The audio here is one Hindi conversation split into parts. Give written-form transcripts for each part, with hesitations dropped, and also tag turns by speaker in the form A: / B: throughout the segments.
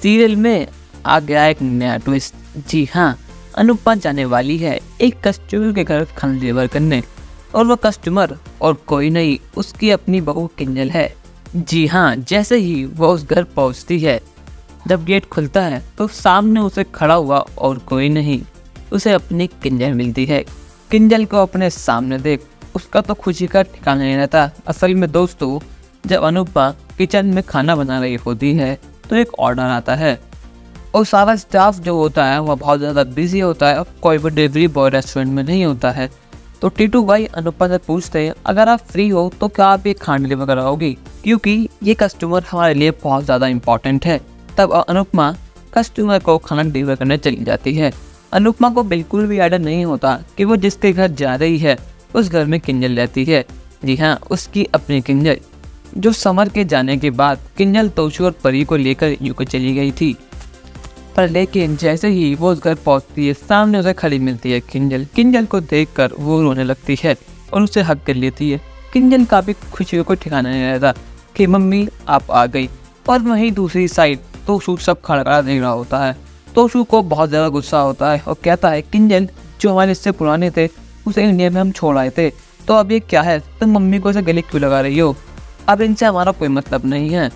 A: सीरियल में आ गया एक नया ट्विस्ट। जी हाँ, अनुपमा जाने वाली है एक कस्टमर के घर खाना डिलीवर करने, और वह कस्टमर और कोई नहीं, उसकी अपनी बहू किंजल है। जी हाँ, जैसे ही वह उस घर पहुंचती है, जब गेट खुलता है तो सामने उसे खड़ा हुआ और कोई नहीं, उसे अपनी किंजल मिलती है। किंजल को अपने सामने देख उसका तो खुशी का ठिकाना नहीं रहता। असल में दोस्तों, जब अनुपमा किचन में खाना बना रही होती है तो एक ऑर्डर आता है और सारा स्टाफ जो होता है वह बहुत ज़्यादा बिजी होता है और कोई भी डिलीवरी बॉय रेस्टोरेंट में नहीं होता है। तो टीटू भाई अनुपमा से पूछते हैं, अगर आप फ्री हो तो क्या आप ये खाना डिलीवर कराओगी, क्योंकि ये कस्टमर हमारे लिए बहुत ज़्यादा इम्पोर्टेंट है। तब अनुपमा कस्टमर को खाना डिलीवर करने चली जाती है। अनुपमा को बिल्कुल भी आइडिया नहीं होता कि वो जिसके घर जा रही है उस घर में किंजल रहती है। जी हाँ, उसकी अपनी किंजल, जो समर के जाने के बाद किंजल तोशु और परी को लेकर यूके चली गई थी। पर लेकिन जैसे ही वो उस घर पहुंचती है, सामने उसे खड़ी मिलती है किंजल। किंजल को देखकर वो रोने लगती है और उसे हक कर लेती है। किंजल का भी खुशी को ठिकाना नहीं रहता कि मम्मी आप आ गई। और वहीं दूसरी साइड तोशु सब खड़ा देख रहा होता है। तोशु को बहुत ज़्यादा गुस्सा होता है और कहता है, किंजल जो हमारे इससे पुराने थे उसे इंडिया में हम छोड़ आए थे, तो अब ये क्या है, तुम मम्मी को ऐसे गले क्यों लगा रही हो। अब इनसे हमारा कोई मतलब नहीं है,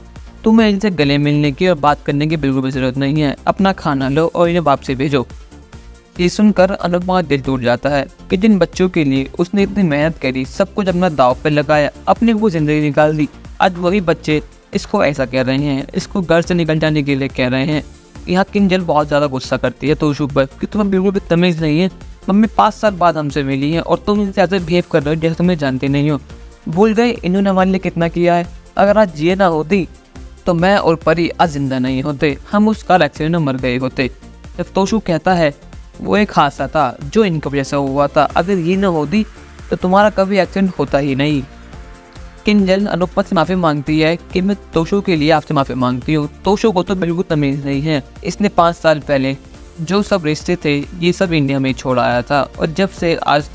A: तुम्हें इनसे गले मिलने की और बात करने की बिल्कुल भी जरूरत नहीं है। अपना खाना लो और इन्हें वापसी भेजो। ये सुनकर अनुपमा का दिल टूट जाता है कि जिन बच्चों के लिए उसने इतनी मेहनत करी, सब कुछ अपना दाव पे लगाया, अपनी वो जिंदगी निकाल दी, आज वही बच्चे इसको ऐसा कह रहे हैं, इसको घर से निकल जाने के लिए कह रहे हैं। यहाँ किंजल बहुत ज़्यादा गुस्सा करती है तोशु पर कि तुम्हें बिल्कुल भी तमीज़ नहीं है। मम्मी 5 साल बाद हमसे मिली है और तुम इनसे ऐसे बिहेव कर रहे हो जैसे तुम्हें जानते नहीं हो। भूल गए इन्होंने हमारे लिए कितना किया है। अगर आज ये ना होती तो मैं और परी आज जिंदा नहीं होते, हम उस कार एक्सीडेंट में मर गए होते। जब तोशु कहता है वो एक हादसा था जो इनकी वजह से हुआ था, अगर ये ना होती तो तुम्हारा कभी एक्सीडेंट होता ही नहीं। किंजल अनुपमा से माफ़ी मांगती है कि मैं तोशु के लिए आपसे माफ़ी मांगती हूँ। तोशु को तो बिल्कुल तमीज़ नहीं है। इसने 5 साल पहले जो सब रिश्ते थे ये सब इंडिया में ही छोड़ आया था, और जब से आज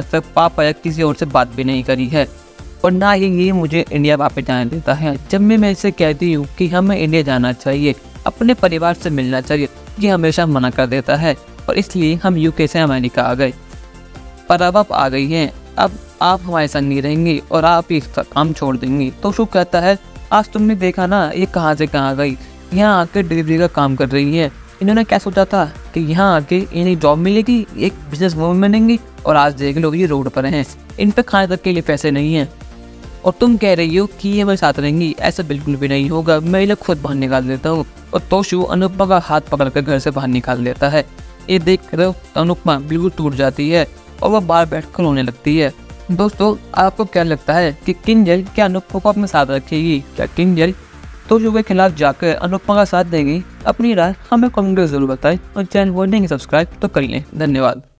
A: तक पापा या किसी और से बात भी नहीं करी है, और ना ही ये मुझे इंडिया वापस जाने देता है। जब मैं इसे कहती हूँ कि हमें इंडिया जाना चाहिए, अपने परिवार से मिलना चाहिए, ये हमेशा मना कर देता है, और इसलिए हम यूके से अमेरिका आ गए। पर अब आप आ गई हैं, अब आप हमारे साथ नहीं रहेंगी और आप ही काम छोड़ देंगी। तो शु कहता है, आज तुमने देखा ना ये कहाँ से कहाँ गई, यहाँ आकर डिलीवरी का काम कर रही है। इन्होंने क्या सोचा था कि यहाँ आके इन्हें जॉब मिलेगी, एक बिजनेस वूमन बनेंगी, और आज देख लो ये रोड पर हैं, इन पे खाने तक के लिए पैसे नहीं हैं, और तुम कह रही हो कि ये मेरे साथ रहेंगी। ऐसा बिल्कुल भी नहीं होगा, मैं इन्हें खुद बाहर निकाल देता हूँ। और तोशु अनुपमा का हाथ पकड़कर घर से बाहर निकाल देता है। ये देख कर अनुपमा बिल्कुल टूट जाती है और वह बाहर बैठकर रोने लगती है। दोस्तों, आपको क्या लगता है कि किंजल क्या अनुपमा को अपने साथ रखेगी? क्या किंजल तोशु के खिलाफ जाकर अनुपमा का साथ देगी? अपनी राय हमें कमेंट में जरूर बताएं, और चैनल को नहीं सब्सक्राइब तो कर लें। धन्यवाद।